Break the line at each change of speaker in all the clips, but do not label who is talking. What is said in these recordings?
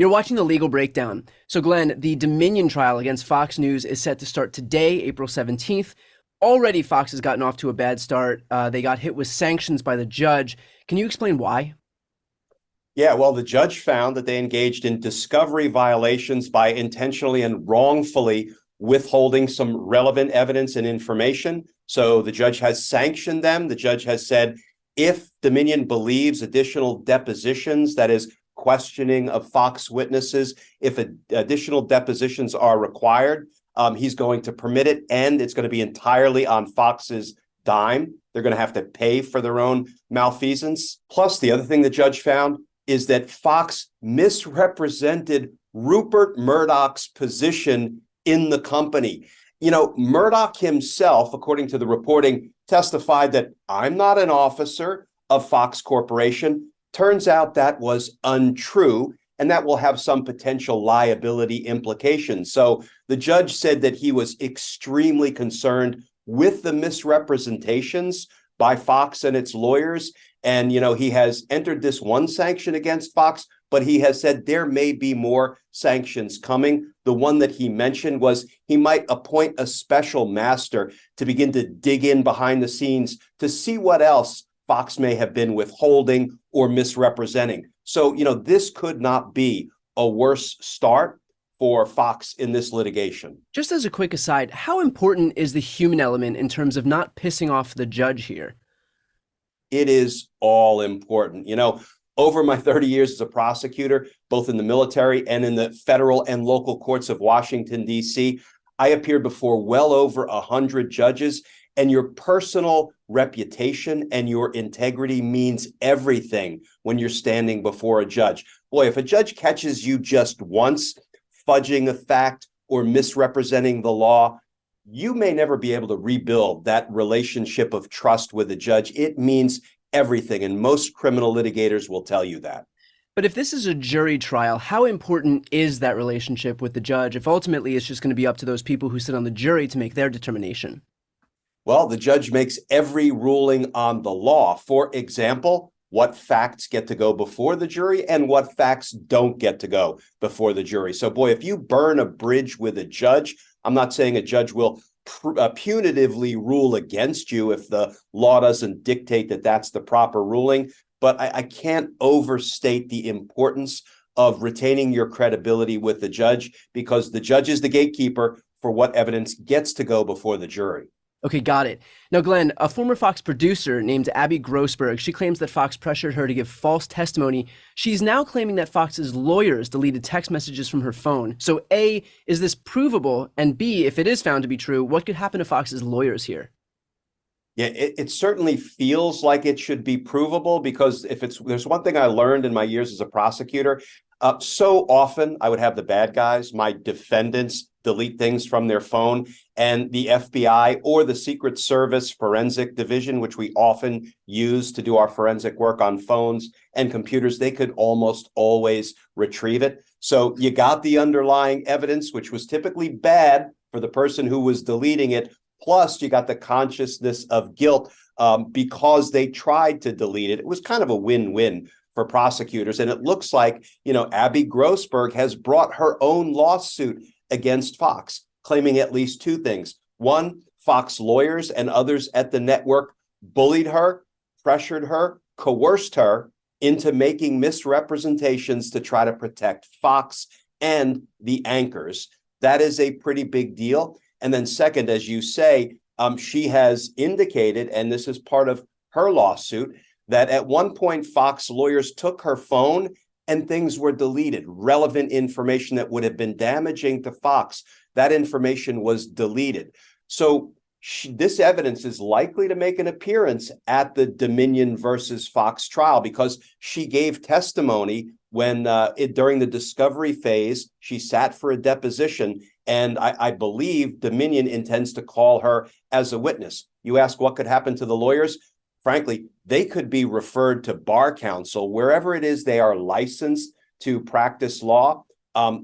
You're watching the legal breakdown. So, Glenn, the Dominion trial against Fox News is set to start today, April 17th. Already, Fox has gotten off to a bad start. They got hit with sanctions by the judge. Can you explain why?
Yeah, well, the judge found that they engaged in discovery violations by intentionally and wrongfully withholding some relevant evidence and information. So the judge has sanctioned them. The judge has said if Dominion believes additional depositions, that is, questioning of Fox witnesses, if additional depositions are required, he's going to permit it, and it's going to be entirely on Fox's dime. They're going to have to pay for their own malfeasance. Plus, the other thing the judge found is that Fox misrepresented Rupert Murdoch's position in the company. You know, Murdoch himself, according to the reporting, testified that I'm not an officer of Fox Corporation. Turns out that was untrue, and that will have some potential liability implications. So the judge said that he was extremely concerned with the misrepresentations by Fox and its lawyers. And, you know, he has entered this one sanction against Fox, but he has said there may be more sanctions coming. The one that he mentioned was he might appoint a special master to begin to dig in behind the scenes to see what else Fox may have been withholding or misrepresenting. So, you know, this could not be a worse start for Fox in this litigation.
Just as a quick aside, how important is the human element in terms of not pissing off the judge here?
It is all important. You know, over my 30 years as a prosecutor, both in the military and in the federal and local courts of Washington, D.C., I appeared before well over 100 judges, and your personal reputation and your integrity means everything when you're standing before a judge. Boy, if a judge catches you just once fudging a fact or misrepresenting the law, you may never be able to rebuild that relationship of trust with a judge. It means everything, and most criminal litigators will tell you that.
But if this is a jury trial, how important is that relationship with the judge if ultimately it's just going to be up to those people who sit on the jury to make their determination?
Well, the judge makes every ruling on the law. For example, what facts get to go before the jury and what facts don't get to go before the jury. So, boy, if you burn a bridge with a judge, I'm not saying a judge will punitively rule against you if the law doesn't dictate that that's the proper ruling, but I can't overstate the importance of retaining your credibility with the judge, because the judge is the gatekeeper for what evidence gets to go before the jury.
Okay, got it. Now, Glenn, a former Fox producer named Abby Grossberg, she claims that Fox pressured her to give false testimony. She's now claiming that Fox's lawyers deleted text messages from her phone. So A, is this provable? And B, if it is found to be true, what could happen to Fox's lawyers here?
Yeah, it certainly feels like it should be provable, because there's one thing I learned in my years as a prosecutor. So often I would have the bad guys, my defendants, delete things from their phone, and the FBI or the Secret Service Forensic Division, which we often use to do our forensic work on phones and computers, they could almost always retrieve it. So you got the underlying evidence, which was typically bad for the person who was deleting it. Plus, you got the consciousness of guilt because they tried to delete it. It was kind of a win-win for prosecutors. And it looks like, you know, Abby Grossberg has brought her own lawsuit against Fox, claiming at least two things. One, Fox lawyers and others at the network bullied her, pressured her, coerced her into making misrepresentations to try to protect Fox and the anchors. That is a pretty big deal. And then second, as you say, she has indicated, and this is part of her lawsuit, that at one point Fox lawyers took her phone and things were deleted. Relevant information that would have been damaging to Fox, that information was deleted. So this evidence is likely to make an appearance at the Dominion versus Fox trial, because she gave testimony when during the discovery phase. She sat for a deposition, and I believe Dominion intends to call her as a witness. You ask what could happen to the lawyers? Frankly, they could be referred to bar counsel wherever it is they are licensed to practice law.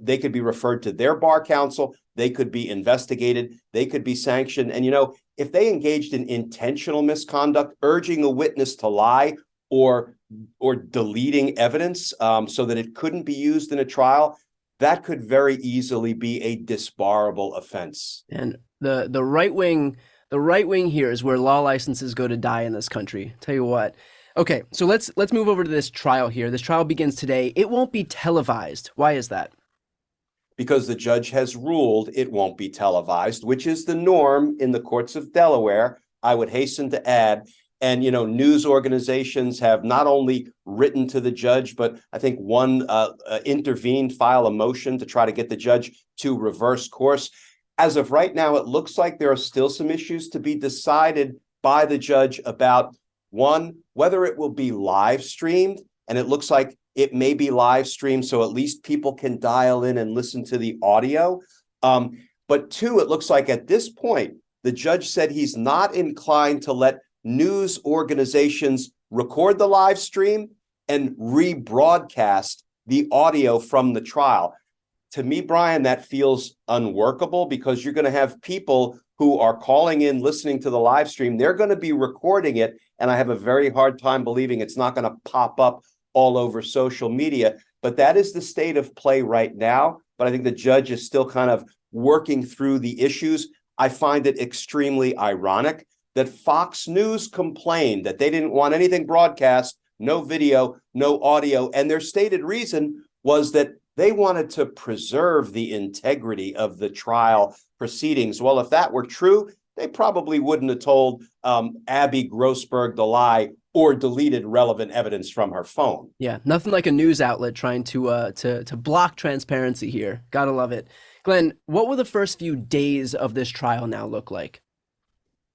They could be referred to their bar counsel. They could be investigated. They could be sanctioned. And, you know, if they engaged in intentional misconduct, urging a witness to lie or or deleting evidence so that it couldn't be used in a trial, that could very easily be a disbarable offense.
And the right wing, the right wing here is where law licenses go to die in this country. Tell you what. Okay, so let's move over to this trial here. This trial begins today. It won't be televised. Why is that?
Because the judge has ruled it won't be televised, which is the norm in the courts of Delaware, I would hasten to add. And, news organizations have not only written to the judge, but I think one intervened, file a motion to try to get the judge to reverse course. As of right now, it looks like there are still some issues to be decided by the judge about, one, whether it will be live streamed. And it looks like it may be live streamed, so at least people can dial in and listen to the audio. But two, it looks like at this point, the judge said he's not inclined to let news organizations record the live stream and rebroadcast the audio from the trial. To me, Brian, that feels unworkable because you're going to have people who are calling in, listening to the live stream. They're going to be recording it. And I have a very hard time believing it's not going to pop up all over social media. But that is the state of play right now. But I think the judge is still kind of working through the issues. I find it extremely ironic that Fox News complained that they didn't want anything broadcast, no video, no audio. And their stated reason was that they wanted to preserve the integrity of the trial proceedings. Well, if that were true, they probably wouldn't have told Abby Grossberg the lie or deleted relevant evidence from her phone.
Yeah, nothing like a news outlet trying to block transparency here. Gotta love it. Glenn, what will the first few days of this trial now look like?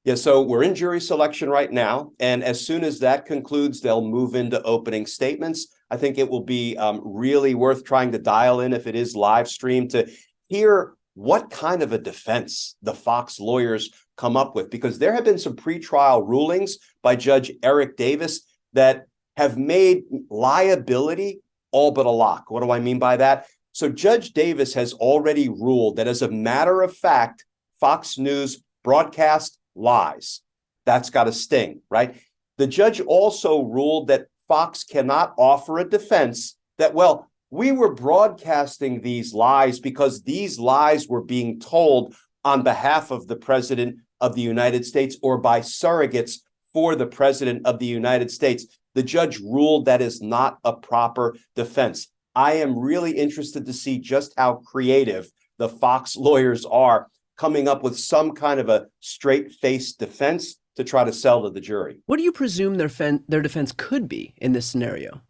Yeah, so we're in jury selection right now. And as soon as that concludes, they'll move into opening statements. I think it will be really worth trying to dial in if it is live streamed to hear what kind of a defense the Fox lawyers come up with, because there have been some pretrial rulings by Judge Eric Davis that have made liability all but a lock. What do I mean by that? So Judge Davis has already ruled that as a matter of fact, Fox News broadcast lies. That's got to sting, right? The judge also ruled that Fox cannot offer a defense that, well, we were broadcasting these lies because these lies were being told on behalf of the president of the United States or by surrogates for the president of the United States. The judge ruled that is not a proper defense. I am really interested to see just how creative the Fox lawyers are coming up with some kind of a straight-faced defense to try to sell to the jury.
What do you presume their defense could be in this scenario?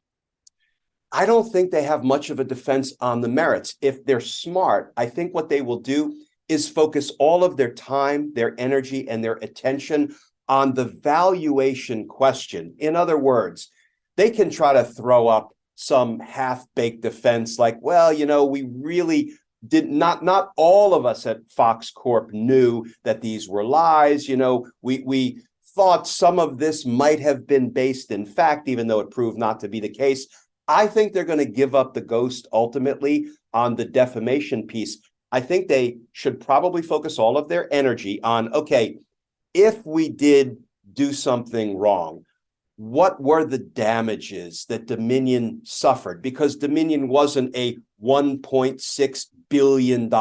I don't think they have much of a defense on the merits. If they're smart, I think what they will do is focus all of their time, their energy, and their attention on the valuation question. In other words, they can try to throw up some half-baked defense like, well, we really did not all of us at Fox Corp knew that these were lies. We thought some of this might have been based in fact, even though it proved not to be the case. I think they're going to give up the ghost ultimately on the defamation piece. I think they should probably focus all of their energy on, okay, if we did do something wrong, what were the damages that Dominion suffered? Because Dominion wasn't a $1.6 billion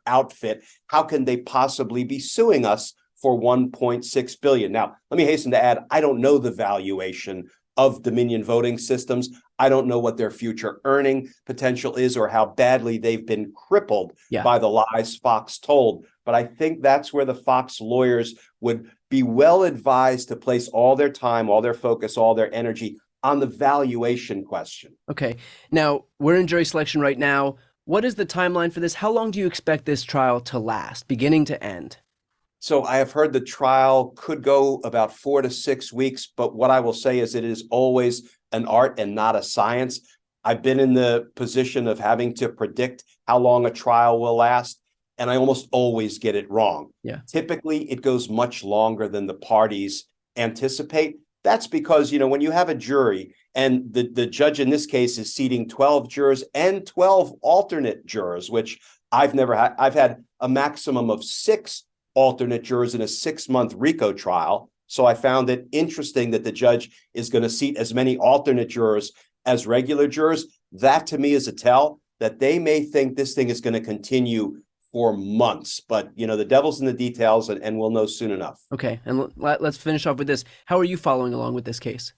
outfit. How can they possibly be suing us for $1.6 billion? Now, let me hasten to add, I don't know the valuation of Dominion voting systems. I don't know what their future earning potential is or how badly they've been crippled by the lies Fox told. But I think that's where the Fox lawyers would be well advised to place all their time, all their focus, all their energy on the valuation question.
Okay. Now, we're in jury selection right now. What is the timeline for this? How long do you expect this trial to last, beginning to end?
So I have heard the trial could go about 4 to 6 weeks, but what I will say is it is always an art and not a science. I've been in the position of having to predict how long a trial will last, and I almost always get it wrong.
Yeah.
Typically, it goes much longer than the parties anticipate. That's because, when you have a jury and the judge in this case is seating 12 jurors and 12 alternate jurors, which I've never had. I've had a maximum of 6 alternate jurors in a 6-month RICO trial. So I found it interesting that the judge is going to seat as many alternate jurors as regular jurors. That to me is a tell that they may think this thing is going to continue for months. But, the devil's in the details, and we'll know soon enough.
Okay, and let's finish off with this. How are you following along with this case?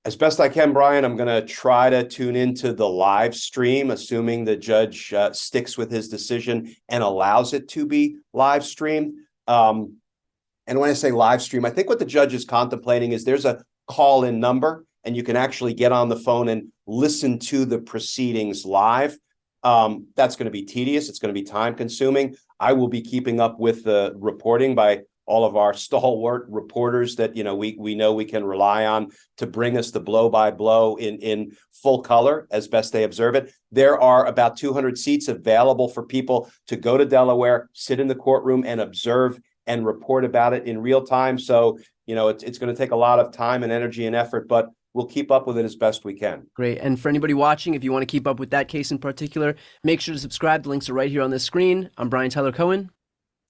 As best I can, Brian, I'm going to try to tune into the live stream, assuming the judge sticks with his decision and allows it to be live streamed. And when I say live stream, I think what the judge is contemplating is there's a call-in number, and you can actually get on the phone and listen to the proceedings live. That's going to be tedious. It's going to be time-consuming. I will be keeping up with the reporting by all of our stalwart reporters that we know we can rely on to bring us the blow by blow in full color as best they observe it. There are about 200 seats available for people to go to Delaware, sit in the courtroom, and observe and report about it in real time. So it's going to take a lot of time and energy and effort, but we'll keep up with it as best we can.
Great. And for anybody watching, if you want to keep up with that case in particular, make sure to subscribe. The links are right here on this screen. I'm Brian Tyler Cohen.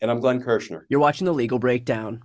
And I'm Glenn Kirshner.
You're watching The Legal Breakdown.